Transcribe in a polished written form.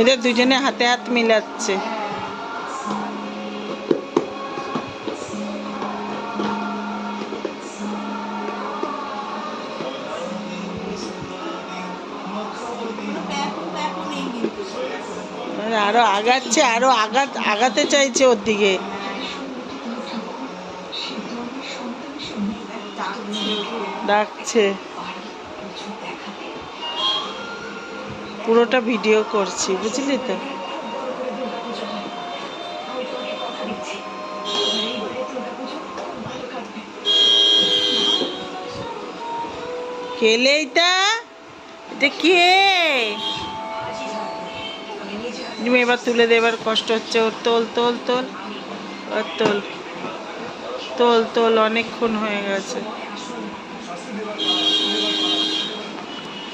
ওদের দুজনে হাতে হাত মিলাচ্ছে। আরো আগাচ্ছে, আরো আগাতে চাইছে ওর দিকে। ডাকছে, পুরোটা ভিডিও করছি, বুঝলি তো। কেলে এটা কে? এবার তুলে দেবার কষ্ট হচ্ছে ওর। তোল তোল তোল তোল তোল তোল, অনেকক্ষণ হয়ে গেছে।